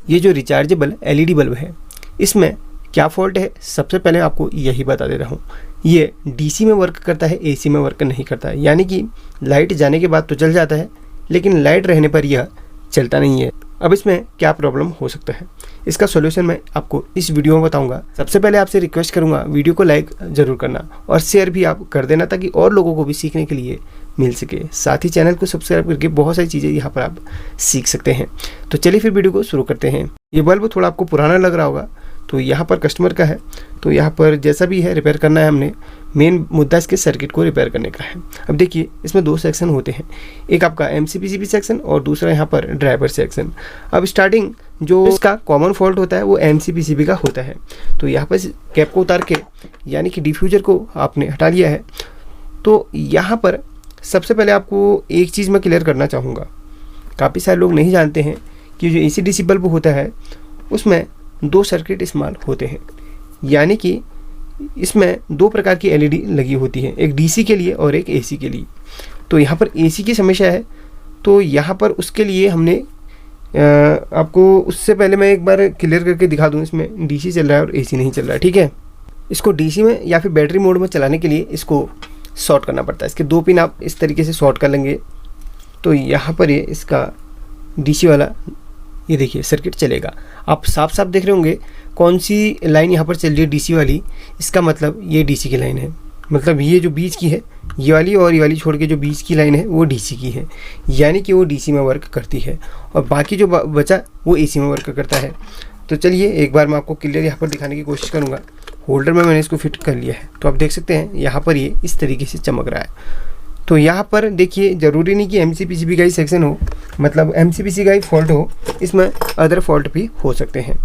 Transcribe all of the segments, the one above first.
ये जो rechargeable LED bulb है, इसमें क्या फॉल्ट है, सबसे पहले आपको यही बता दे रहा हूँ। ये डीसी में वर्क करता है, एसी में वर्क नहीं करता है। यानी कि लाइट जाने के बाद तो जल जाता है, लेकिन लाइट रहने पर यह चलता नहीं है। अब इसमें क्या प्रॉब्लम हो सकता है, इसका सॉल्यूशन मैं आपको इस वीडियो में बताऊंगा। सबसे पहले आपसे रिक्वेस्ट करूंगा, वीडियो को लाइक ज़रूर करना और शेयर भी आप कर देना, ताकि और लोगों को भी सीखने के लिए मिल सके। साथ ही चैनल को सब्सक्राइब करके बहुत सारी चीज़ें यहाँ पर आप सीख सकते हैं। तो चलिए फिर वीडियो को शुरू करते हैं। ये बल्ब थोड़ा आपको पुराना लग रहा होगा, तो यहाँ पर कस्टमर का है, तो यहाँ पर जैसा भी है रिपेयर करना है हमने। मेन मुद्दा इसके सर्किट को रिपेयर करने का है। अब देखिए, इसमें दो सेक्शन होते हैं, एक आपका MCPCB सेक्शन और दूसरा यहाँ पर ड्राइवर सेक्शन। अब स्टार्टिंग जो इसका कॉमन फॉल्ट होता है वो MCPCB का होता है। तो यहाँ पर कैप को उतार के, यानी कि डिफ्यूज़र को आपने हटा लिया है। तो यहाँ पर सबसे पहले आपको एक चीज़ मैं क्लियर करना चाहूँगा। काफ़ी सारे लोग नहीं जानते हैं कि जो AC/DC बल्ब होता है उसमें दो सर्किट इस्तेमाल होते हैं। यानी कि इसमें दो प्रकार की LED लगी होती है, एक DC के लिए और एक AC के लिए। तो यहाँ पर AC की समस्या है, तो यहाँ पर उसके लिए हमने आपको उससे पहले मैं एक बार क्लियर करके दिखा दूँ। इसमें DC चल रहा है और AC नहीं चल रहा है, ठीक है। इसको DC में या फिर बैटरी मोड में चलाने के लिए इसको शॉर्ट करना पड़ता है। इसके दो पिन आप इस तरीके से शॉर्ट कर लेंगे, तो यहाँ पर ये इसका DC वाला, ये देखिए सर्किट चलेगा। आप साफ साफ देख रहे होंगे कौन सी लाइन यहाँ पर चल रही है, DC वाली। इसका मतलब ये DC की लाइन है, मतलब ये जो बीच की है ये वाली, और ये वाली छोड़ के जो बीच की लाइन है वो DC की है। यानी कि वो DC में वर्क करती है और बाकी जो बचा वो AC में वर्क करता है। तो चलिए एक बार मैं आपको क्लियर यहाँ पर दिखाने की कोशिश करूँगा। होल्डर में मैंने इसको फिट कर लिया है, तो आप देख सकते हैं यहाँ पर ये इस तरीके से चमक रहा है। तो यहाँ पर देखिए, ज़रूरी नहीं कि MCPCB का ही सेक्शन हो, मतलब MCPCB का ही फॉल्ट हो, इसमें अदर फॉल्ट भी हो सकते हैं।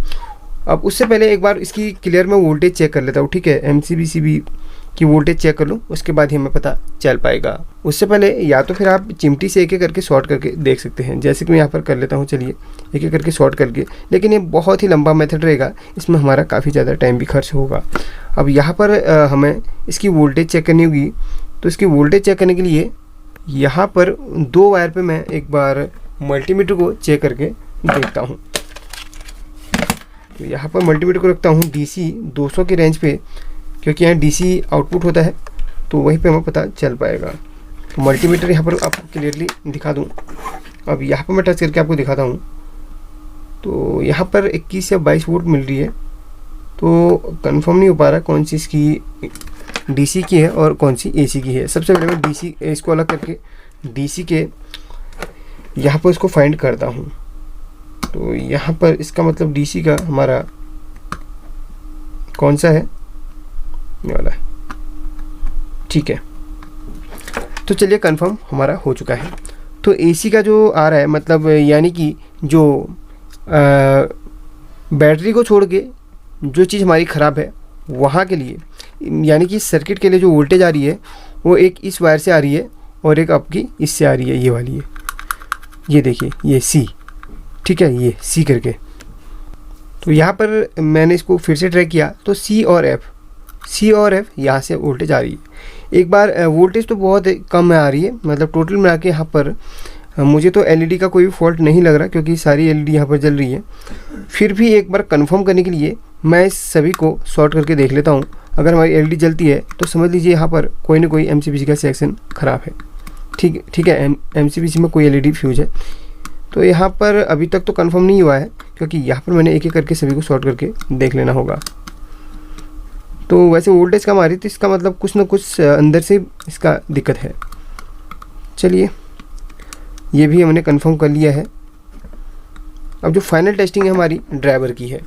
अब उससे पहले एक बार इसकी क्लियर मैं वोल्टेज चेक कर लेता हूँ, ठीक है। MCPCB की वोल्टेज चेक कर लूँ, उसके बाद ही हमें पता चल पाएगा। उससे पहले या तो फिर आप चिमटी से एक एक करके शॉर्ट करके देख सकते हैं, जैसे कि मैं यहाँ पर कर लेता हूँ। चलिए एक एक करके शॉर्ट करके, लेकिन ये बहुत ही लंबा मेथड रहेगा, इसमें हमारा काफ़ी ज़्यादा टाइम भी खर्च होगा। अब यहाँ पर हमें इसकी वोल्टेज चेक करनी होगी, तो इसकी वोल्टेज चेक करने के लिए यहाँ पर दो वायर पे मैं एक बार मल्टीमीटर को चेक करके देखता हूँ। तो यहाँ पर मल्टीमीटर को रखता हूँ DC 200 की रेंज पे, क्योंकि यहाँ DC आउटपुट होता है, तो वहीं पे हमें पता चल पाएगा। तो मल्टीमीटर यहाँ पर आपको क्लियरली दिखा दूँ। अब यहाँ पर मैं टच करके आपको दिखाता हूँ। तो यहाँ पर 21 या 22 वोल्ट मिल रही है, तो कंफर्म नहीं हो पा रहा कौन सी इसकी DC की है और कौन सी AC की है। सबसे पहले मैं DC इसको अलग करके DC के यहाँ पर इसको फाइंड करता हूँ। तो यहाँ पर इसका मतलब DC का हमारा कौन सा है, ये वाला है, ठीक है। तो चलिए कंफर्म हमारा हो चुका है। तो AC का जो आ रहा है, मतलब यानी कि जो बैटरी को छोड़ के जो चीज़ हमारी ख़राब है वहाँ के लिए, यानी कि सर्किट के लिए जो वोल्टेज आ रही है वो एक इस वायर से आ रही है और एक आपकी इससे आ रही है, ये वाली है। ये देखिए ये C, ठीक है, ये C करके। तो यहाँ पर मैंने इसको फिर से ट्रैक किया, तो C और F यहाँ से वोल्टेज आ रही है। एक बार वोल्टेज तो बहुत कम आ रही है, मतलब टोटल मिला के यहाँ पर मुझे तो LED का कोई भी फॉल्ट नहीं लग रहा, क्योंकि सारी LED यहाँ पर जल रही है। फिर भी एक बार कंफर्म करने के लिए मैं इस सभी को शॉर्ट करके देख लेता हूँ। अगर हमारी LED जलती है तो समझ लीजिए यहाँ पर कोई ना कोई MCPCB का सेक्शन ख़राब है, ठीक है। MCPCB में कोई LED फ्यूज है। तो यहाँ पर अभी तक तो कंफर्म नहीं हुआ है, क्योंकि यहाँ पर मैंने एक एक करके सभी को शॉर्ट करके देख लेना होगा। तो वैसे वोल्टेज कम आ रही, तो इसका मतलब कुछ ना कुछ अंदर से इसका दिक्कत है। चलिए ये भी हमने कंफर्म कर लिया है। अब जो फाइनल टेस्टिंग है हमारी ड्राइवर की है,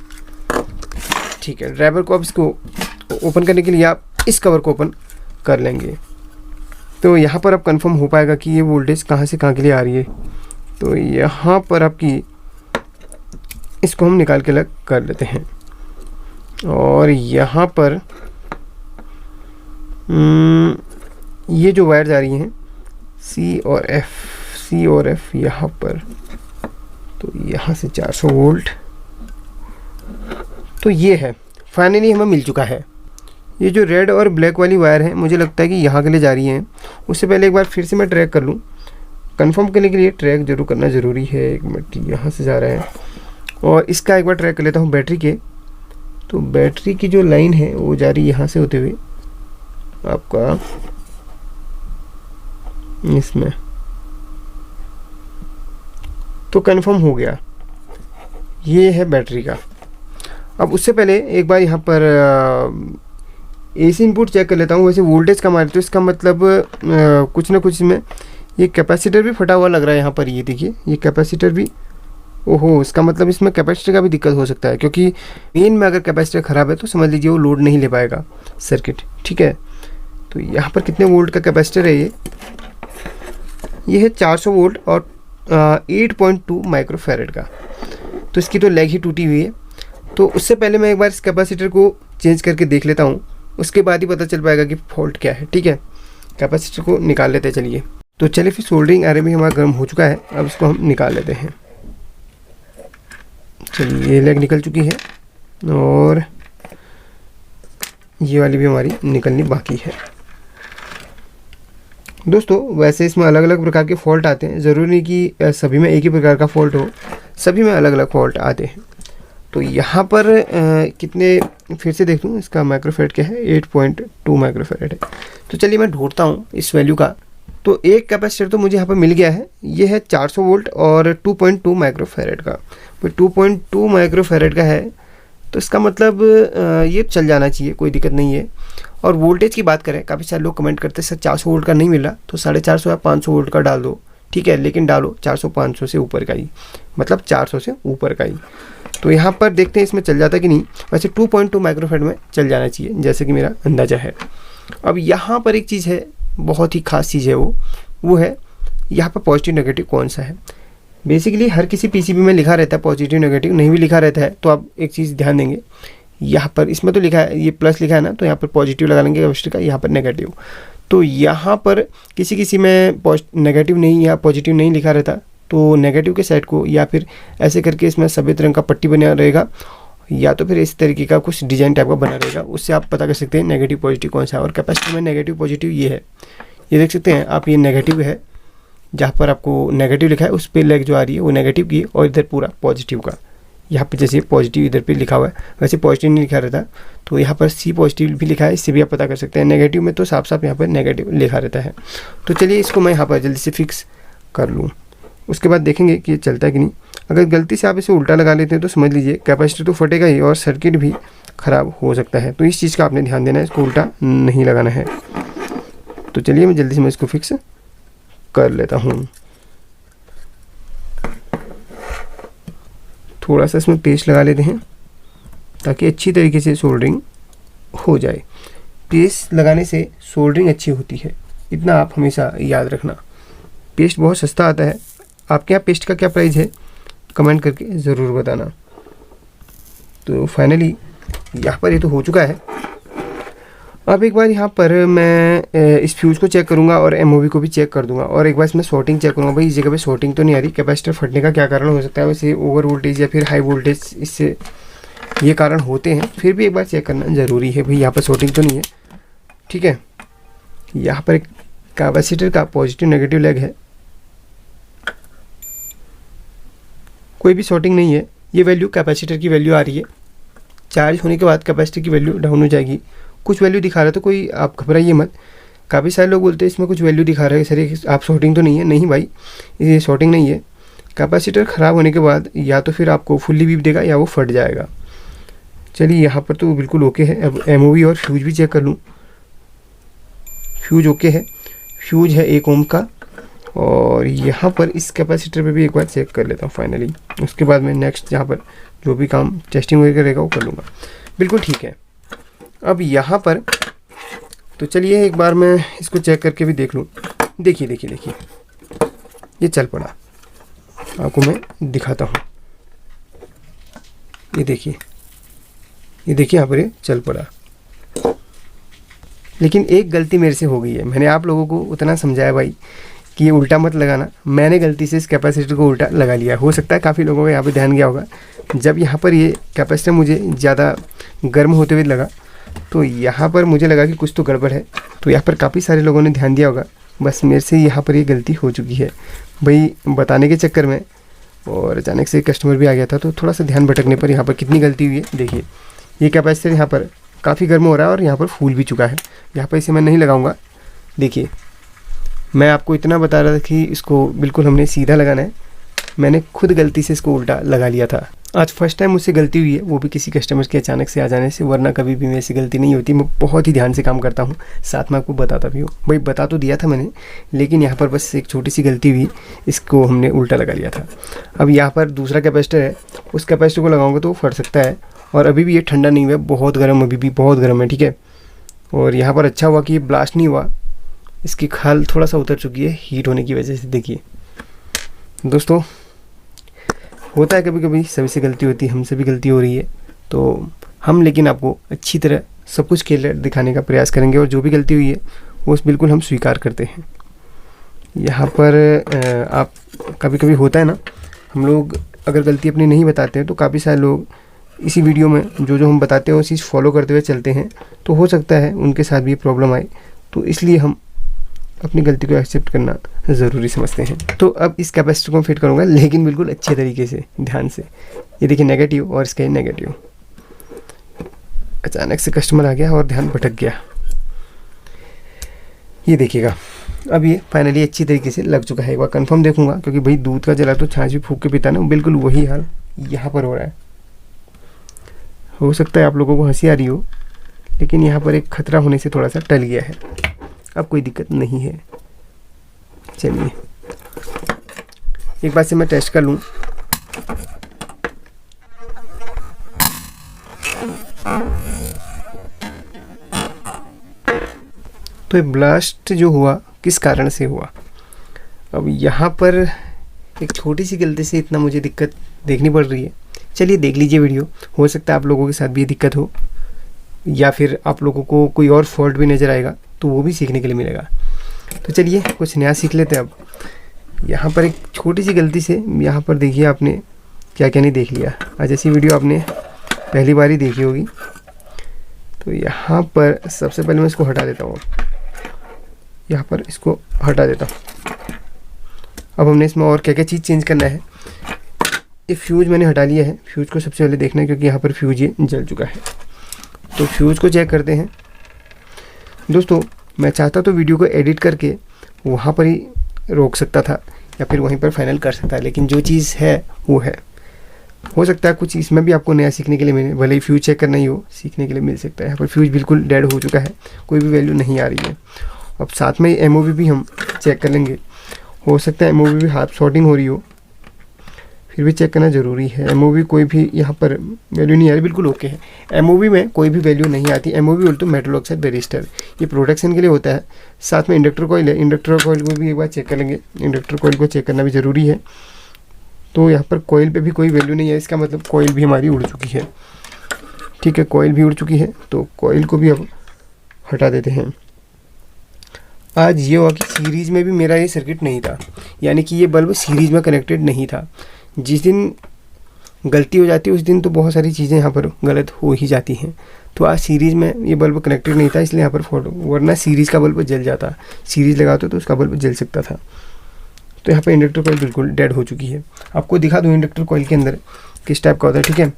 ठीक है। ड्राइवर को अब इसको ओपन करने के लिए आप इस कवर को ओपन कर लेंगे, तो यहाँ पर अब कंफर्म हो पाएगा कि ये वोल्टेज कहाँ से कहाँ के लिए आ रही है। तो यहाँ पर आपकी इसको हम निकाल के अलग कर लेते हैं, और यहाँ पर ये जो वायर जा रही हैं C और F यहाँ पर, तो यहाँ से 400 वोल्ट, तो ये है फाइनली हमें मिल चुका है। ये जो रेड और ब्लैक वाली वायर है, मुझे लगता है कि यहाँ के लिए जा रही हैं। उससे पहले एक बार फिर से मैं ट्रैक कर लूँ, कंफर्म करने के लिए ट्रैक जरूर करना ज़रूरी है। एक मिनट, यहाँ से जा रहा है और इसका एक बार ट्रैक कर लेता हूँ बैटरी के। तो बैटरी की जो लाइन है वो जा रही है यहाँ से होते हुए आपका इसमें, तो कंफर्म हो गया, ये है बैटरी का। अब उससे पहले एक बार यहाँ पर एसी इनपुट चेक कर लेता हूँ। वैसे वोल्टेज कम आ रही है तो इसका मतलब कुछ ना कुछ इसमें ये कैपेसिटर भी फटा हुआ लग रहा है यहाँ पर। ये देखिए ये कैपेसिटर भी, ओहो, इसका मतलब इसमें कैपेसिटर का भी दिक्कत हो सकता है, क्योंकि मेन में अगर कैपेसिटर ख़राब है तो समझ लीजिए वो लोड नहीं ले पाएगा सर्किट। ठीक है, तो यहाँ पर कितने वोल्ट का कैपेसिटर है ये है 400 वोल्ट और 8.2 माइक्रोफैरड का। तो इसकी तो लेग ही टूटी हुई है। तो उससे पहले मैं एक बार इस कैपेसिटर को चेंज करके देख लेता हूँ, उसके बाद ही पता चल पाएगा कि फॉल्ट क्या है। ठीक है, कैपेसिटर को निकाल लेते हैं। चलिए, तो चलिए फिर सोल्डरिंग एरे भी हमारा गर्म हो चुका है, अब इसको हम निकाल लेते हैं। चलिए, ये लेग निकल चुकी है और ये वाली भी हमारी निकलनी बाकी है। दोस्तों, वैसे इसमें अलग अलग प्रकार के फॉल्ट आते हैं, ज़रूरी नहीं कि सभी में एक ही प्रकार का फॉल्ट हो, सभी में अलग अलग फॉल्ट आते हैं। तो यहाँ पर कितने, फिर से देख लूँ इसका माइक्रोफैरड क्या है, 8.2 माइक्रोफैरड है। तो चलिए मैं ढूंढता हूँ इस वैल्यू का। तो एक कैपेसिटर तो मुझे यहाँ पर मिल गया है, ये है 400 वोल्ट और 2.2 माइक्रोफैरड का। तो 2.2 माइक्रोफैरड का है तो इसका मतलब ये चल जाना चाहिए, कोई दिक्कत नहीं है। और वोल्टेज की बात करें, काफ़ी सारे लोग कमेंट करते हैं सर 400 वोल्ट का नहीं मिला तो 450 या 500 वोल्ट का डाल दो। ठीक है, लेकिन डालो 400-500 से ऊपर का ही, मतलब 400 से ऊपर का ही। तो यहाँ पर देखते हैं इसमें चल जाता कि नहीं। वैसे 2.2 माइक्रोफैरड में चल जाना चाहिए, जैसे कि मेरा अंदाज़ा है। अब यहाँ पर एक चीज़ है, बहुत ही खास चीज़ है, वो है यहाँ पर पॉजिटिव नेगेटिव कौन सा है। बेसिकली हर किसी पीसीबी में लिखा रहता है पॉजिटिव नेगेटिव, नहीं भी लिखा रहता है तो आप एक चीज़ ध्यान देंगे, यहाँ पर इसमें तो लिखा है, ये प्लस लिखा है ना, तो यहाँ पर पॉजिटिव लगा लेंगे कैपेसिटर का, यहाँ पर नेगेटिव। तो यहाँ पर किसी किसी में नेगेटिव नहीं या पॉजिटिव नहीं लिखा रहता, तो नेगेटिव के साइड को या फिर ऐसे करके इसमें सफ़ेद रंग का पट्टी बना रहेगा, या तो फिर इस तरीके का कुछ डिजाइन टाइप का बना रहेगा, उससे आप पता कर सकते हैं नेगेटिव पॉजिटिव कौन सा है। और कैपेसिटर में नेगेटिव पॉजिटिव ये है, ये देख सकते हैं आप, ये नेगेटिव है, जहाँ पर आपको नेगेटिव लिखा है उस पर लेग जो आ रही है वो नेगेटिव की, और इधर पूरा पॉजिटिव का। यहाँ पे जैसे पॉजिटिव इधर पे लिखा हुआ है, वैसे पॉजिटिव नहीं लिखा रहता, तो यहाँ पर सी पॉजिटिव भी लिखा है, इससे भी आप पता कर सकते हैं। नेगेटिव में तो साफ साफ यहाँ पर नेगेटिव लिखा रहता है। तो चलिए इसको मैं यहाँ पर जल्दी से फिक्स कर लूँ, उसके बाद देखेंगे कि ये चलता है कि नहीं। अगर गलती से आप इसे उल्टा लगा लेते हैं तो समझ लीजिए कैपेसिटर तो फटेगा ही और सर्किट भी ख़राब हो सकता है। तो इस चीज़ का आपने ध्यान देना है, इसको उल्टा नहीं लगाना है। तो चलिए मैं जल्दी से इसको फिक्स कर लेता हूँ। थोड़ा सा इसमें पेस्ट लगा लेते हैं ताकि अच्छी तरीके से सोल्डरिंग हो जाए। पेस्ट लगाने से सोल्डरिंग अच्छी होती है, इतना आप हमेशा याद रखना। पेस्ट बहुत सस्ता आता है, आपके यहाँ पेस्ट का क्या प्राइस है कमेंट करके ज़रूर बताना। तो फाइनली यहाँ पर ये तो हो चुका है। अब एक बार यहाँ पर मैं इस फ्यूज़ को चेक करूँगा और एमओवी को भी चेक कर दूँगा, और एक बार इसमें शॉर्टिंग चेक करूँगा। भाई इस जगह पे शॉर्टिंग तो नहीं आ रही, कैपेसिटर फटने का क्या कारण हो सकता है। वैसे ओवर वोल्टेज या फिर हाई वोल्टेज, इससे ये कारण होते हैं, फिर भी एक बार चेक करना ज़रूरी है। भाई यहाँ पर शॉर्टिंग तो नहीं है। ठीक है, यहाँ पर एक कैपेसिटर का पॉजिटिव नेगेटिव लेग है, कोई भी शॉर्टिंग नहीं है। ये वैल्यू कैपेसिटर की वैल्यू आ रही है, चार्ज होने के बाद कैपेसिटर की वैल्यू डाउन हो जाएगी। कुछ वैल्यू दिखा रहा है तो कोई आप घबराइए मत। काफ़ी सारे लोग बोलते हैं इसमें कुछ वैल्यू दिखा रहे हैं सर, ये आप शॉर्टिंग तो नहीं है। नहीं भाई, ये शॉर्टिंग नहीं है। कैपेसिटर ख़राब होने के बाद या तो फिर आपको फुल्ली बीप देगा या वो फट जाएगा। चलिए यहाँ पर तो बिल्कुल ओके है। अब एमओवी और फ्यूज भी चेक कर लूँ। फ्यूज ओके है, फ्यूज है 1 ओम का, और यहाँ पर इस कैपेसिटर पे भी एक बार चेक कर लेता हूँ फाइनली। उसके बाद मैं नेक्स्ट यहाँ पर जो भी काम टेस्टिंग वगैरह रहेगा वो कर लूँगा। बिल्कुल ठीक है। अब यहाँ पर तो चलिए एक बार मैं इसको चेक करके भी देख लूँ। देखिए देखिए देखिए, ये चल पड़ा, आपको मैं दिखाता हूँ। ये देखिए, ये देखिए यहाँ पर ये चल पड़ा। लेकिन एक गलती मेरे से हो गई है, मैंने आप लोगों को उतना समझाया भाई कि ये उल्टा मत लगाना, मैंने गलती से इस कैपेसिटर को उल्टा लगा लिया। हो सकता है काफ़ी लोगों का यहाँ पे ध्यान गया होगा। जब यहाँ पर ये कैपेसिटर मुझे ज़्यादा गर्म होते हुए लगा तो यहाँ पर मुझे लगा कि कुछ तो गड़बड़ है, तो यहाँ पर काफ़ी सारे लोगों ने ध्यान दिया होगा बस मेरे से यहाँ पर ये गलती हो चुकी है भाई, बताने के चक्कर में, और अचानक से कस्टमर भी आ गया था तो थोड़ा सा ध्यान भटकने पर यहाँ पर कितनी गलती हुई है। देखिए ये कैपेसिटर यहाँ पर काफ़ी गर्म हो रहा है और यहाँ पर फूल भी चुका है। यहाँ पर इसे मैं नहीं लगाऊंगा। देखिए मैं आपको इतना बता रहा था कि इसको बिल्कुल हमने सीधा लगाना है, मैंने खुद गलती से इसको उल्टा लगा लिया था। आज फर्स्ट टाइम मुझसे गलती हुई है, वो भी किसी कस्टमर के अचानक से आ जाने से, वरना कभी भी मेरे से गलती नहीं होती। मैं बहुत ही ध्यान से काम करता हूँ, साथ में आपको बताता भी हूँ। भाई बता तो दिया था मैंने, लेकिन यहाँ पर बस एक छोटी सी गलती हुई, इसको हमने उल्टा लगा लिया था। अब यहाँ पर दूसरा कैपेसिटर है, उस कैपेसिटर को लगाऊंगा तो वो फट सकता है। और अभी भी ये ठंडा नहीं हुआ, बहुत गर्म, अभी भी बहुत गर्म है, ठीक है। और यहाँ पर अच्छा हुआ कि ये ब्लास्ट नहीं हुआ, इसकी खाल थोड़ा सा उतर चुकी है हीट होने की वजह से। देखिए दोस्तों, होता है कभी कभी, सभी से गलती होती है, हमसे भी गलती हो रही है, तो हम लेकिन आपको अच्छी तरह सब कुछ खेल दिखाने का प्रयास करेंगे। और जो भी गलती हुई है वो बिल्कुल हम स्वीकार करते हैं। यहाँ पर आप कभी कभी होता है ना, हम लोग अगर गलती अपनी नहीं बताते हैं तो काफ़ी सारे लोग इसी वीडियो में जो जो हम बताते हैं वो चीज़ फॉलो करते हुए चलते हैं, तो हो सकता है उनके साथ भी प्रॉब्लम आए। तो इसलिए हम अपनी गलती को एक्सेप्ट करना ज़रूरी समझते हैं। तो अब इस कैपेसिटर को फिट करूँगा, लेकिन बिल्कुल अच्छे तरीके से, ध्यान से। ये देखिए नेगेटिव और इसका नेगेटिव। अचानक से कस्टमर आ गया और ध्यान भटक गया। ये देखिएगा अब ये फाइनली अच्छी तरीके से लग चुका है। एक बार कंफर्म देखूंगा, क्योंकि भाई दूध का जला तो छाछ भी फूंक के पीता ना, बिल्कुल वही हाल यहाँ पर हो रहा है। हो सकता है आप लोगों को हंसी आ रही हो, लेकिन यहाँ पर एक खतरा होने से थोड़ा सा टल गया है, अब कोई दिक्कत नहीं है। चलिए एक बार से मैं टेस्ट कर लूँ। तो ये ब्लास्ट जो हुआ किस कारण से हुआ, अब यहाँ पर एक छोटी सी गलती से इतना मुझे दिक्कत देखनी पड़ रही है। चलिए देख लीजिए वीडियो, हो सकता है आप लोगों के साथ भी ये दिक्कत हो, या फिर आप लोगों को कोई और फॉल्ट भी नज़र आएगा, तो वो भी सीखने के लिए मिलेगा। तो चलिए कुछ नया सीख लेते हैं। अब यहाँ पर एक छोटी सी गलती से, यहाँ पर देखिए आपने क्या क्या नहीं देख लिया। आज ऐसी वीडियो आपने पहली बार ही देखी होगी। तो यहाँ पर सबसे पहले मैं इसको हटा देता हूँ, यहाँ पर इसको हटा देता हूँ। अब हमने इसमें और क्या क्या चीज़ चेंज करना है। ये फ्यूज़ मैंने हटा लिया है, फ्यूज़ को सबसे पहले देखना है, क्योंकि यहाँ पर फ्यूज़ ये जल चुका है। तो फ्यूज़ को चेक करते हैं। दोस्तों मैं चाहता तो वीडियो को एडिट करके वहाँ पर ही रोक सकता था, या फिर वहीं पर फाइनल कर सकता है, लेकिन जो चीज़ है वो है। हो सकता है कुछ इसमें भी आपको नया सीखने के लिए मिले, भले ही फ्यूज़ चेक करना ही हो, सीखने के लिए मिल सकता है। यहाँ पर फ्यूज़ बिल्कुल डेड हो चुका है, कोई भी वैल्यू नहीं आ रही है। अब साथ में एमओवी भी हम चेक कर लेंगे। हो सकता है एमओवी भी हाफ शॉर्टिंग हो रही हो, फिर भी चेक करना ज़रूरी है। एमओवी कोई भी यहाँ पर वैल्यू नहीं आ रही, बिल्कुल ओके है। एमओवी में कोई भी वैल्यू नहीं आती। एमओवी बोलते मेटल ऑक्साइड बैरिस्टर, ये प्रोटेक्शन के लिए होता है। साथ में इंडक्टर कॉइल है, इंडक्टर कॉइल को भी एक बार चेक कर लेंगे। इंडक्टर कॉइल को चेक करना भी ज़रूरी है। तो यहाँ पर कॉइल पे भी कोई वैल्यू नहीं है, इसका मतलब कॉइल भी हमारी उड़ चुकी है। ठीक है, कॉइल भी उड़ चुकी है, तो कॉइल को भी अब हटा देते हैं। आज ये हुआ कि सीरीज़ में भी मेरा ये सर्किट नहीं था, यानी कि ये बल्ब सीरीज़ में कनेक्टेड नहीं था। जिस दिन गलती हो जाती है उस दिन तो बहुत सारी चीज़ें यहाँ पर गलत हो ही जाती हैं। तो आज सीरीज़ में ये बल्ब कनेक्टेड नहीं था, इसलिए यहाँ पर फोटो, वरना सीरीज़ का बल्ब जल जाता। सीरीज़ लगाते तो उसका बल्ब जल सकता था। तो यहाँ पर इंडक्टर कॉइल बिल्कुल डेड हो चुकी है। आपको दिखा दूँ इंडक्टर कॉइल के अंदर किस टाइप का होता है, ठीक है।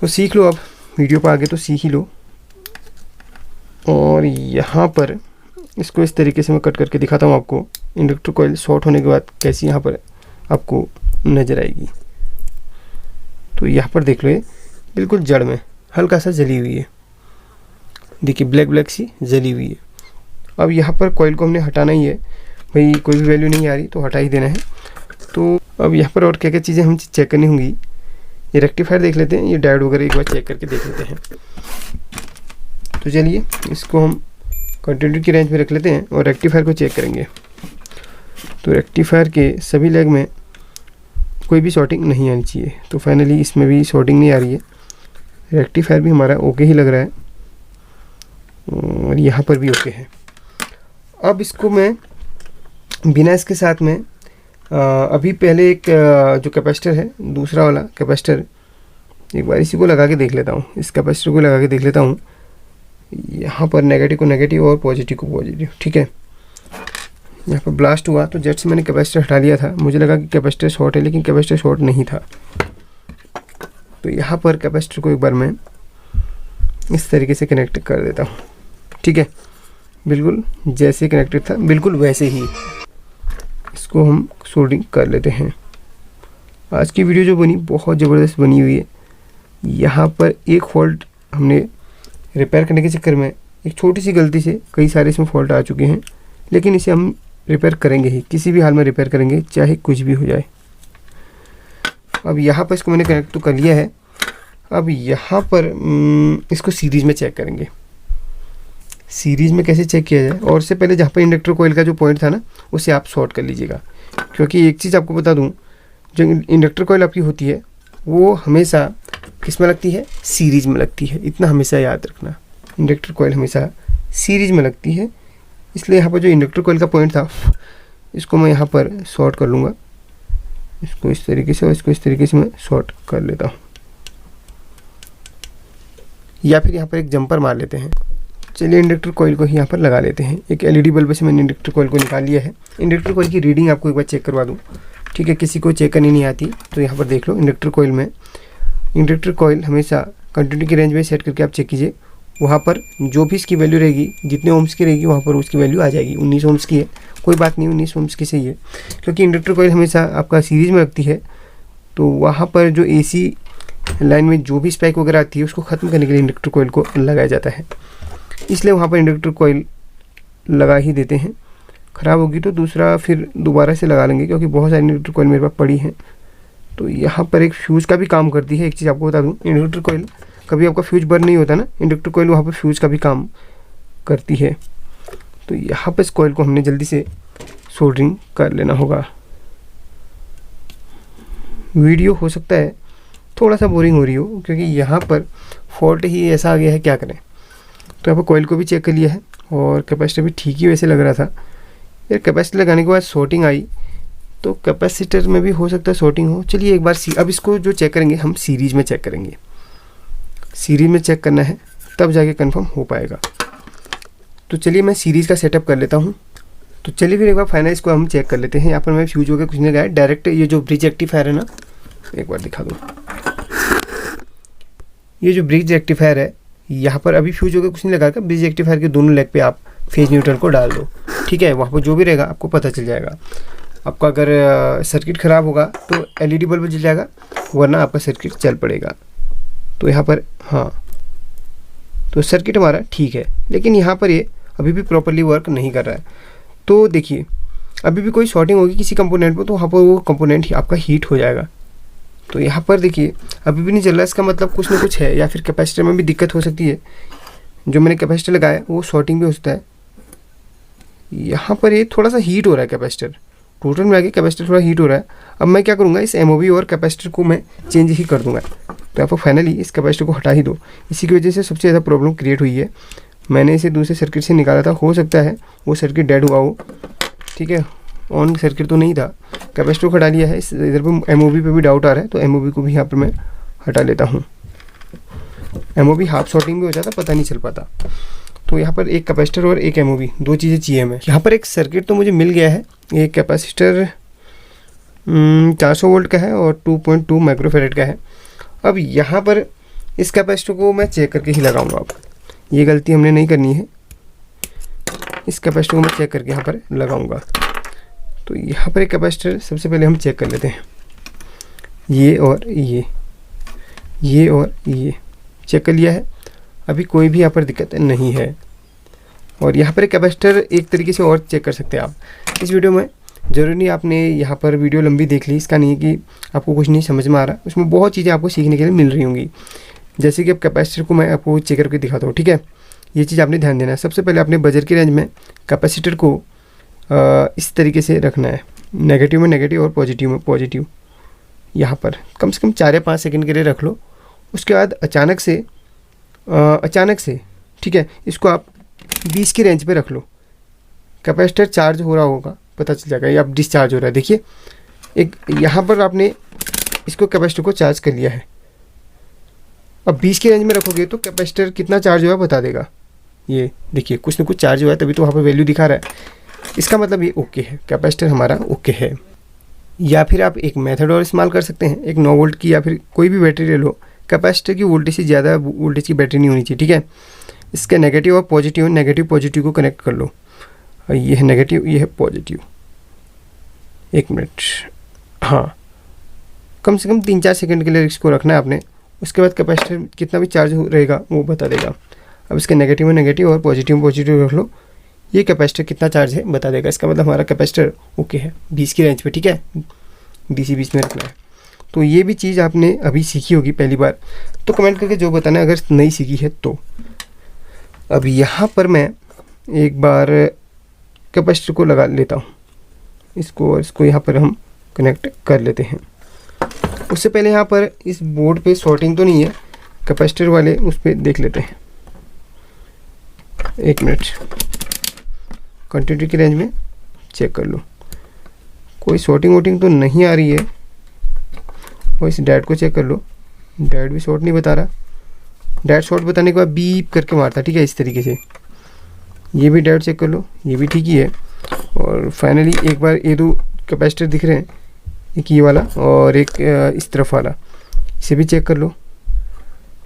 तो सीख लो, अब वीडियो पर आगे तो सीख ही लो। और यहाँ पर इसको इस तरीके से मैं कट करके दिखाता हूँ आपको। इंडक्टर कॉइल शॉर्ट होने के बाद कैसी यहाँ पर आपको नज़र आएगी। तो यहाँ पर देख लो, ये बिल्कुल जड़ में हल्का सा जली हुई है। देखिए ब्लैक ब्लैक सी जली हुई है। अब यहाँ पर कॉइल को हमने हटाना ही है, भाई कोई भी वैल्यू नहीं आ रही तो हटा ही देना है। तो अब यहाँ पर और क्या क्या चीज़ें हम चेक करनी होंगी। ये रेक्टिफायर देख लेते हैं, ये डायोड वगैरह एक बार चेक करके देख लेते हैं। तो चलिए इसको हम कंटिन्यूटी की रेंज में रख लेते हैं और रेक्टिफायर को चेक करेंगे। तो रेक्टिफायर के सभी लेग में कोई भी शॉर्टिंग नहीं आनी चाहिए। तो फाइनली इसमें भी शॉर्टिंग नहीं आ रही है, रेक्टिफायर भी हमारा ओके ही लग रहा है, और यहाँ पर भी ओके है। अब इसको मैं बिना इसके साथ में अभी पहले एक जो कैपेसिटर है, दूसरा वाला कैपेसिटर, एक बार इसी को लगा के देख लेता हूँ। इस कैपेसिटर को लगा के देख लेता हूँ। यहाँ पर नेगेटिव को नेगेटिव और पॉजिटिव को पॉजिटिव, ठीक है। यहाँ पर ब्लास्ट हुआ तो जेट से मैंने कैपेसिटर हटा लिया था, मुझे लगा कि कैपेसिटर शॉर्ट है, लेकिन कैपेसिटर शॉर्ट नहीं था। तो यहाँ पर कैपेसिटर को एक बार मैं इस तरीके से कनेक्ट कर देता हूँ, ठीक है। बिल्कुल जैसे कनेक्टेड था बिल्कुल वैसे ही इसको हम सोल्डरिंग कर लेते हैं। आज की वीडियो जो बनी बहुत ज़बरदस्त बनी हुई है। यहाँ पर एक फॉल्ट हमने रिपेयर करने के चक्कर में एक छोटी सी गलती से कई सारे इसमें फॉल्ट आ चुके हैं, लेकिन इसे हम रिपेयर करेंगे ही, किसी भी हाल में रिपेयर करेंगे, चाहे कुछ भी हो जाए। अब यहाँ पर इसको मैंने कनेक्ट तो कर लिया है। अब यहाँ पर इसको सीरीज़ में चेक करेंगे। सीरीज़ में कैसे चेक किया जाए, और उससे पहले जहाँ पर इंडक्टर कॉइल का जो पॉइंट था ना, उसे आप शॉर्ट कर लीजिएगा। क्योंकि एक चीज़ आपको बता दूँ, जो इंडक्टर कॉइल आपकी होती है वो हमेशा किस में लगती है, सीरीज़ में लगती है। इतना हमेशा याद रखना, इंडक्टर कॉइल हमेशा सीरीज़ में लगती है। इसलिए यहाँ पर जो इंडक्टर कॉइल का पॉइंट था, इसको मैं यहाँ पर शॉर्ट कर लूँगा, इसको इस तरीके से और इसको इस तरीके से मैं शॉर्ट कर लेता हूँ। या फिर यहाँ पर एक जंपर मार लेते हैं। चलिए इंडक्टर कॉइल को ही यहाँ पर लगा लेते हैं। एक एलईडी बल्ब से मैंने इंडक्टर कॉइल को निकाल लिया है। इंडक्टर कॉइल की रीडिंग आपको एक बार चेक करवा दूँ, ठीक है। किसी को चेक करनी नहीं आती तो यहाँ पर देख लो। इंडक्टर कॉइल में इंडक्टर कॉइल हमेशा कंटिन्यूटी की रेंज में सेट करके आप चेक कीजिए। वहाँ पर जो भी इसकी वैल्यू रहेगी, जितने ओम्स की रहेगी, वहाँ पर उसकी वैल्यू आ जाएगी। 19 ओम्स की है, कोई बात नहीं, 19 ओम्स की सही है। क्योंकि इंडक्टर कॉइल हमेशा आपका सीरीज़ में लगती है, तो वहाँ पर जो एसी लाइन में जो भी स्पाइक वगैरह आती है उसको ख़त्म करने के लिए इंडक्टर कॉइल को लगाया जाता है। इसलिए वहाँ पर इंडक्टर कॉइल लगा ही देते हैं। ख़राब होगी तो दूसरा फिर दोबारा से लगा लेंगे, क्योंकि बहुत सारी इंडक्टर कॉइल मेरे पास पड़ी हैं। तो यहाँ पर एक फ्यूज़ का भी काम करती है। एक चीज़ आपको बता दूँ, इंडक्टर कॉइल कभी आपका फ्यूज बर्न नहीं होता ना, इंडक्टर कॉइल वहाँ पर फ्यूज़ का भी काम करती है। तो यहाँ पर इस कॉइल को हमने जल्दी से सोल्डरिंग कर लेना होगा। वीडियो हो सकता है थोड़ा सा बोरिंग हो रही हो, क्योंकि यहाँ पर फॉल्ट ही ऐसा आ गया है, क्या करें। तो यहाँ पर कॉइल को भी चेक कर लिया है और कैपेसिटर भी ठीक ही वैसे लग रहा था। यार कैपेसिटर लगाने के बाद शॉर्टिंग आई, तो कैपेसिटर में भी हो सकता है शॉर्टिंग हो। चलिए एक बार अब इसको जो चेक करेंगे हम सीरीज़ में चेक करेंगे। सीरीज़ में चेक करना है, तब जाके कंफर्म हो पाएगा। तो चलिए मैं सीरीज़ का सेटअप कर लेता हूँ। तो चलिए फिर एक बार फाइनल इसको हम चेक कर लेते हैं। यहाँ पर मैं फ्यूज वगैरह कुछ नहीं लगाया, डायरेक्ट ये जो ब्रिज रेक्टिफायर है ना, एक बार दिखा दूँ। ये जो ब्रिज रेक्टिफायर है, यहाँ पर अभी फ्यूज वगैरह कुछ नहीं लगा कर ब्रिज रेक्टिफायर के दोनों लेग पे आप फेज न्यूट्रल को डाल दो, ठीक है। वहाँ पर जो भी रहेगा आपको पता चल जाएगा। आपका अगर सर्किट ख़राब होगा तो एलईडी बल्ब जल जाएगा, वरना आपका सर्किट चल पड़ेगा। तो यहाँ पर हाँ, तो सर्किट हमारा ठीक है, लेकिन यहाँ पर ये अभी भी प्रॉपर्ली वर्क नहीं कर रहा है। तो देखिए अभी भी कोई शॉर्टिंग होगी किसी कंपोनेंट पर, तो वहाँ पर वो कंपोनेंट आपका हीट हो जाएगा। तो यहाँ पर देखिए अभी भी नहीं चल रहा, इसका मतलब कुछ ना कुछ है, या फिर कैपेसिटर में भी दिक्कत हो सकती है। जो मैंने कैपेसिटर लगाया वो शॉर्टिंग भी हो सकता है। यहाँ पर ये थोड़ा सा हीट हो रहा है कैपेसिटर, टोटल में आगे कैपेसिटर थोड़ा हीट हो रहा है। अब मैं क्या करूँगा, इस एमओबी और कैपेसिटर को मैं चेंज ही कर दूँगा। तो यहाँ पर फाइनली इस कैपेसिटर को हटा ही दो। इसी की वजह से सबसे ज़्यादा प्रॉब्लम क्रिएट हुई है। मैंने इसे दूसरे सर्किट से निकाला था, हो सकता है वो सर्किट डेड हुआ हो, ठीक है। ऑन सर्किट तो नहीं था। कैपेसिटर को हटा लिया है, इस इधर पर एमओबी पे भी डाउट आ रहा है, तो एमओबी को भी यहाँ पर मैं हटा लेता हूँ। एमओबी हाफ शॉर्टिंग भी हो जाता, पता नहीं चल पाता। तो यहाँ पर एक कैपेसिटर और एक एमओबी, दो चीज़ें चाहिए हमें। यहाँ पर एक सर्किट तो मुझे मिल गया है। एक कैपेसिटर 400 वोल्ट का है और 2.2 माइक्रोफेरेड का है। अब यहाँ पर इस कैपेसिटर को मैं चेक करके ही लगाऊंगा। अब ये गलती हमने नहीं करनी है, इस कैपेसिटर को मैं चेक करके यहाँ पर लगाऊंगा। तो यहाँ पर एक कैपेसिटर सबसे पहले हम चेक कर लेते हैं, ये और ये और ये चेक कर लिया है। अभी कोई भी यहाँ पर दिक्कत नहीं है। और यहाँ पर एक कैपेसिटर एक तरीके से और चेक कर सकते हैं आप इस वीडियो में। ज़रूरी नहीं आपने यहाँ पर वीडियो लंबी देख ली, इसका नहीं है कि आपको कुछ नहीं समझ में आ रहा। उसमें बहुत चीज़ें आपको सीखने के लिए मिल रही होंगी। जैसे कि अब कैपेसिटर को मैं आपको चेक करके दिखाता हूँ, ठीक है। ये चीज़ आपने ध्यान देना है। सबसे पहले अपने बजट की रेंज में कैपेसिटर को इस तरीके से रखना है, नेगेटिव में नेगेटिव और पॉजिटिव में पॉजिटिव। यहाँ पर कम से कम 4 या 5 सेकंड के लिए रख लो। उसके बाद अचानक से ठीक है, इसको आप 20 की रेंज पे रख लो। कैपेसिटर चार्ज हो रहा होगा, पता चल जाएगा। ये अब डिस्चार्ज हो रहा है, देखिए एक यहाँ पर आपने इसको कैपेसिटर को चार्ज कर लिया है। अब 20 की रेंज में रखोगे तो कैपेसिटर कितना चार्ज हुआ बता देगा। ये देखिए कुछ ना कुछ चार्ज हुआ है, तभी तो वहाँ पर वैल्यू दिखा रहा है। इसका मतलब ये ओके है, कैपेसिटर हमारा ओके है। या फिर आप एक मेथड और इस्तेमाल कर सकते हैं, एक 9 वोल्ट की या फिर कोई भी बैटरी ले लो, कैपेसिटर की वोल्टेज से ज़्यादा वोल्टेज की बैटरी नहीं होनी चाहिए, ठीक है। इसके नेगेटिव और पॉजिटिव, नेगेटिव पॉजिटिव को कनेक्ट कर लो। ये है नेगेटिव, ये है पॉजिटिव। 1 मिनट, हाँ, कम से कम 3-4 सेकंड के लिए इसको रखना है आपने। उसके बाद कैपेसिटर कितना भी चार्ज रहेगा वो बता देगा। अब इसके नेगेटिव में नेगेटिव और पॉजिटिव में पॉजिटिव रख लो, ये कैपेसिटर कितना चार्ज है बता देगा। इसका मतलब हमारा कैपेसिटर ओके है 20 की रेंज पे, ठीक है। DC 20 में रखना है। तो ये भी चीज़ आपने अभी सीखी होगी पहली बार, तो कमेंट करके जो बताना है अगर नहीं सीखी है तो। अब यहाँ पर मैं एक बार कैपेसिटर को लगा लेता हूँ, इसको, और इसको यहाँ पर हम कनेक्ट कर लेते हैं। उससे पहले यहाँ पर इस बोर्ड पे शॉर्टिंग तो नहीं है, कैपेसिटर वाले उस पर देख लेते हैं। 1 मिनट, कंटिन्यूटी की रेंज में चेक कर लो, कोई शॉर्टिंग वोटिंग तो नहीं आ रही है। और इस डायोड को चेक कर लो, डायोड भी शॉर्ट नहीं बता रहा। डायोड शॉर्ट बताने के बाद बीप करके मारता, ठीक है, इस तरीके से। ये भी डायोड चेक कर लो, ये भी ठीक ही है। और फाइनली एक बार ये 2 कैपेसिटर दिख रहे हैं, एक ये वाला और एक इस तरफ वाला, इसे भी चेक कर लो।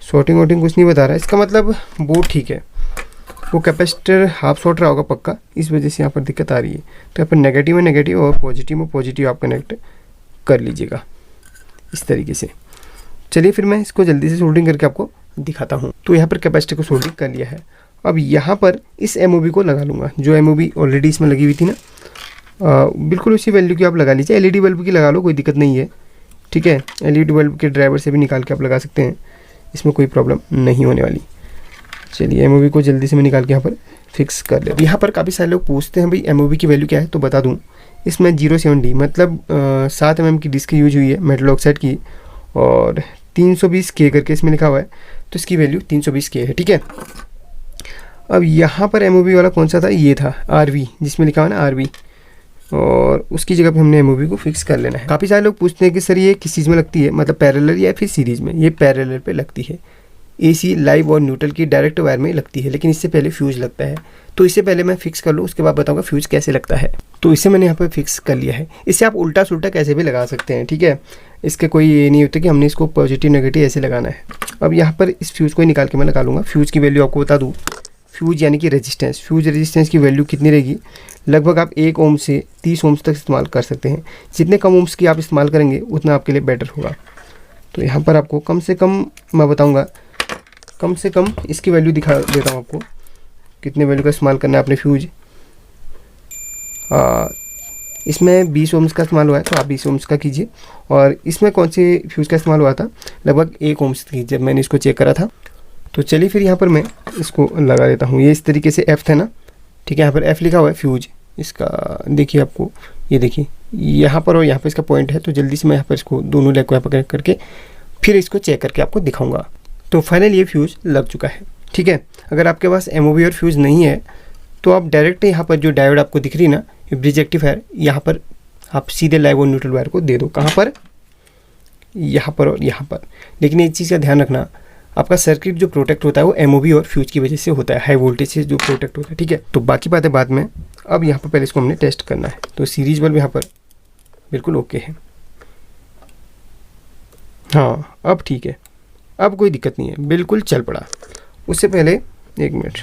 शॉर्टिंग वोटिंग कुछ नहीं बता रहा है, इसका मतलब बोर्ड ठीक है। वो कैपेसिटर हाफ शॉर्ट रहा होगा पक्का, इस वजह से यहाँ पर दिक्कत आ रही है। तो यहाँ पर नेगेटिव में नेगेटिव और पॉजिटिव में पॉजिटिव आप कनेक्ट कर लीजिएगा इस तरीके से। चलिए फिर मैं इसको जल्दी से सोल्डरिंग करके आपको दिखाता हूँ। तो यहाँ पर कैपेसिटर को सोल्डरिंग कर लिया है। अब यहाँ पर इस MOB को लगा लूँगा, जो MOB ऑलरेडी इसमें लगी हुई थी ना, बिल्कुल उसी वैल्यू की आप लगा लीजिए। LED बल्ब की लगा लो, कोई दिक्कत नहीं है, ठीक है। LED बल्ब के ड्राइवर से भी निकाल के आप लगा सकते हैं, इसमें कोई प्रॉब्लम नहीं होने वाली। चलिए MOB को जल्दी से मैं निकाल के यहाँ पर फिक्स कर ले। यहाँ पर काफ़ी सारे लोग पूछते हैं भाई MOB की वैल्यू क्या है, तो बता दूँ, इसमें 07D मतलब 7 mm की डिस्क यूज हुई है मेटल ऑक्साइड की, और 320K करके इसमें लिखा हुआ है, तो इसकी वैल्यू 320K है, ठीक है। अब यहाँ पर MOB वाला कौन सा था, ये था RV, जिसमें लिखा हुआ ना RV, और उसकी जगह पे हमने MOB को फिक्स कर लेना है। काफ़ी सारे लोग पूछते हैं कि सर ये किस चीज़ में लगती है, मतलब पैरेलल या फिर सीरीज़ में। ये पैरेलल पे लगती है, AC लाइव और न्यूट्रल की डायरेक्ट वायर में लगती है, लेकिन इससे पहले फ्यूज लगता है। तो इससे पहले मैं फिक्स कर लूँ, उसके बाद बताऊँगा फ्यूज कैसे लगता है। तो इसे मैंने यहाँ पर फिक्स कर लिया है। इससे आप उल्टा सुल्टा कैसे भी लगा सकते हैं, ठीक है। इसके कोई ये नहीं होता कि हमने इसको पॉजिटिव नेगेटिव ऐसे लगाना है। अब यहाँ पर इस फ्यूज़ को निकाल के मैं लगा लूँगा। फ्यूज़ की वैल्यू आपको बता दूँ, फ्यूज यानी कि रेजिस्टेंस, फ्यूज रेजिस्टेंस की वैल्यू कितनी रहेगी, लगभग आप 1 ओम से 30 ओम्स तक इस्तेमाल कर सकते हैं। जितने कम ओम्स की आप इस्तेमाल करेंगे उतना आपके लिए बेटर होगा। तो यहाँ पर आपको कम से कम मैं बताऊँगा, कम से कम इसकी वैल्यू दिखा देता हूँ आपको, कितने वैल्यू का इस्तेमाल करना है अपने फ्यूज। इसमें 20 ओम्स का इस्तेमाल हुआ है, तो आप 20 ओम्स का कीजिए। और इसमें कौन सी फ्यूज़ का इस्तेमाल हुआ था, लगभग 1 ओम्स की, जब मैंने इसको चेक करा था। तो चलिए फिर यहाँ पर मैं इसको लगा देता हूँ। ये इस तरीके से F था ना, ठीक है, यहाँ पर F लिखा हुआ है फ्यूज। इसका देखिए आपको, ये देखिए यहाँ पर और यहाँ पर इसका पॉइंट है। तो जल्दी से मैं यहाँ पर इसको दोनों लेग को यहाँ पर कनेक्ट करके फिर इसको चेक करके आपको दिखाऊंगा। तो फाइनल ये फ्यूज़ लग चुका है, ठीक है। अगर आपके पास MOB और फ्यूज़ नहीं है तो आप डायरेक्ट यहाँ पर जो डायोड आपको दिख रही है ना, ब्रिज रेक्टिफायर, यहाँ पर आप सीधे लाइव और न्यूट्रल वायर को दे दो। कहाँ पर, यहाँ पर और यहाँ पर। लेकिन एक चीज़ का ध्यान रखना, आपका सर्किट जो प्रोटेक्ट होता है वो MOB और फ्यूज की वजह से होता है, हाई वोल्टेज से जो प्रोटेक्ट होता है, ठीक है। तो बाकी बातें बाद में। अब यहाँ पर पहले इसको हमने टेस्ट करना है। तो सीरीज बल्ब यहाँ पर बिल्कुल ओके है, हाँ अब ठीक है, अब कोई दिक्कत नहीं है, बिल्कुल चल पड़ा। उससे पहले 1 मिनट,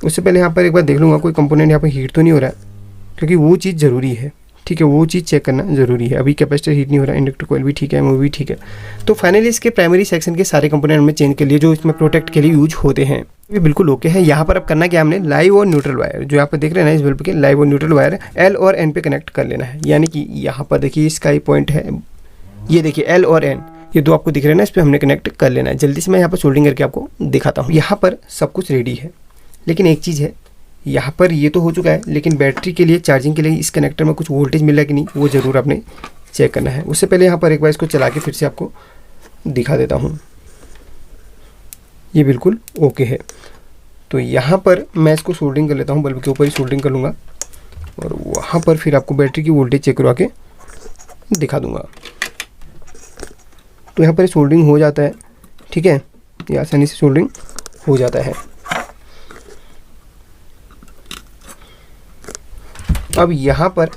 उससे पहले यहाँ पर एक बार देख लूँगा कोई कंपोनेंट यहाँ पर हीट तो नहीं हो रहा है, क्योंकि वो चीज़ ज़रूरी है, ठीक है, वो चीज़ चेक करना ज़रूरी है। अभी कैपेसिटर हीट नहीं हो रहा है, इंडक्टर कॉइल भी ठीक है, MOB भी ठीक है। तो फाइनली इसके प्राइमरी सेक्शन के सारे कंपोनेंट में चेंज कर लिए जो इसमें प्रोटेक्ट के लिए यूज होते हैं, ये बिल्कुल ओके है। यहाँ पर अब करना क्या, हमने लाइव और न्यूट्रल वायर, जो यहाँ पर देख रहे हैं ना इस बल्ब के, लाइव और न्यूट्रल वायर L और N पे कनेक्ट कर लेना है। यानी कि यहाँ पर देखिए इसका ही पॉइंट है, ये देखिए L और N, ये 2 आपको दिख रहे हैं ना, इस पर हमने कनेक्ट कर लेना है। जल्दी से मैं यहाँ पर सोल्डिंग करके आपको दिखाता हूँ। यहाँ पर सब कुछ रेडी है, लेकिन एक चीज़ है, यहाँ पर ये तो हो चुका है, लेकिन बैटरी के लिए, चार्जिंग के लिए इस कनेक्टर में कुछ वोल्टेज मिल रहा है कि नहीं, वो ज़रूर आपने चेक करना है। उससे पहले यहाँ पर एक बार इसको चला के फिर से आपको दिखा देता हूँ। ये बिल्कुल ओके है। तो यहाँ पर मैं इसको सोल्डिंग कर लेता हूँ, बल्ब के ऊपर ही सोल्डिंग कर लूँगा, और वहाँ पर फिर आपको बैटरी की वोल्टेज चेक करवा के दिखा दूँगा। तो यहाँ पर सोल्डिंग हो जाता है, ठीक है, ये आसानी से सोल्डिंग हो जाता है। अब यहाँ पर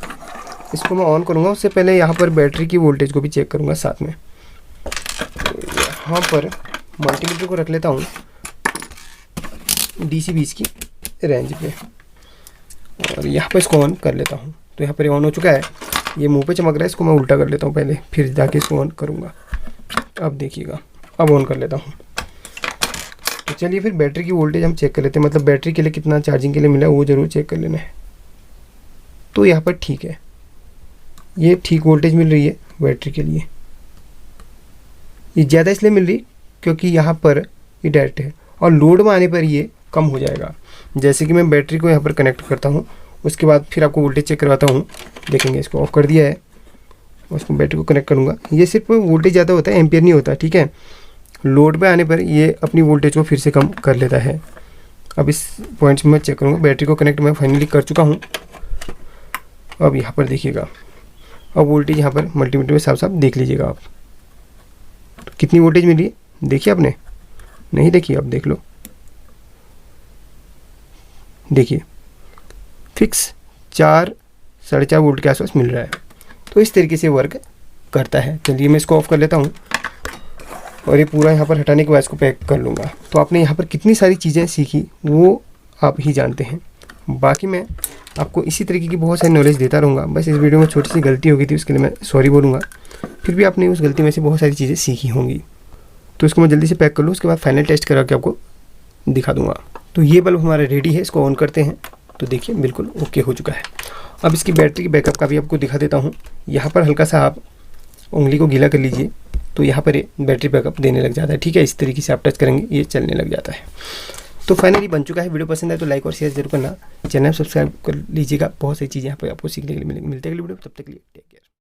इसको मैं ऑन करूँगा, उससे पहले यहाँ पर बैटरी की वोल्टेज को भी चेक करूँगा साथ में। यहाँ पर मल्टीमीटर को रख लेता हूँ DC 20 की रेंज पे और यहाँ पर इसको ऑन कर लेता हूँ। तो यहाँ पर ऑन हो चुका है, ये मुंह पे चमक रहा है, इसको मैं उल्टा कर लेता हूँ पहले, फिर जाके इसको ऑन करूँगा। अब देखिएगा, अब ऑन कर लेता हूँ। तो चलिए फिर बैटरी की वोल्टेज हम चेक कर लेते हैं, मतलब बैटरी के लिए कितना चार्जिंग के लिए मिला है वो ज़रूर चेक कर लेना है। तो यहाँ पर ठीक है, ये ठीक वोल्टेज मिल रही है बैटरी के लिए। ये ज़्यादा इसलिए मिल रही क्योंकि यहाँ पर ये डायरेक्ट है और लोड में आने पर ये कम हो जाएगा। जैसे कि मैं बैटरी को यहाँ पर कनेक्ट करता हूँ, उसके बाद फिर आपको वोल्टेज चेक करवाता हूँ। देखेंगे, इसको ऑफ कर दिया है, उसको बैटरी को कनेक्ट करूँगा। ये सिर्फ वोल्टेज ज़्यादा होता है, एम्पियर नहीं होता, ठीक है। लोड पे आने पर ये अपनी वोल्टेज को फिर से कम कर लेता है। अब इस पॉइंट्स में मैं चेक करूँगा। बैटरी को कनेक्ट मैं फाइनली कर चुका हूँ। अब यहाँ पर देखिएगा, अब वोल्टेज यहाँ पर मल्टीमीटर में साफ साफ देख लीजिएगा आप। तो कितनी वोल्टेज मिली है देखिए आपने, नहीं देखिए, अब देख लो, देखिए फिक्स 4 साढ़े 4 वोल्ट के आसपास मिल रहा है। तो इस तरीके से वर्क करता है। चलिए मैं इसको ऑफ कर लेता हूँ और ये पूरा यहाँ पर हटाने के बाद इसको पैक कर लूँगा। तो आपने यहाँ पर कितनी सारी चीज़ें सीखी वो आप ही जानते हैं। बाकी मैं आपको इसी तरीके की बहुत सारी नॉलेज देता रहूँगा। बस इस वीडियो में छोटी सी गलती हो गई थी, उसके लिए मैं सॉरी बोलूँगा। फिर भी आपने उस गलती में से बहुत सारी चीज़ें सीखी होंगी। तो इसको मैं जल्दी से पैक कर लूँ, उसके बाद फाइनल टेस्ट करा के आपको दिखा दूँगा। तो ये बल्ब हमारा रेडी है, इसको ऑन करते हैं। तो देखिए बिल्कुल ओके हो चुका है। अब इसकी बैटरी की बैकअप का भी आपको दिखा देता हूँ। यहाँ पर हल्का सा आप उंगली को गीला कर लीजिए, तो यहाँ पर ये बैटरी बैकअप देने लग जाता है, ठीक है। इस तरीके से आप टच करेंगे ये चलने लग जाता है। तो फाइनली बन चुका है। वीडियो पसंद आए तो लाइक और शेयर जरूर करना, चैनल सब्सक्राइब कर लीजिएगा। बहुत सारी चीज़ें यहाँ पर आपको सीखने के लिए मिलते हैं। वीडियो तब तक के लिए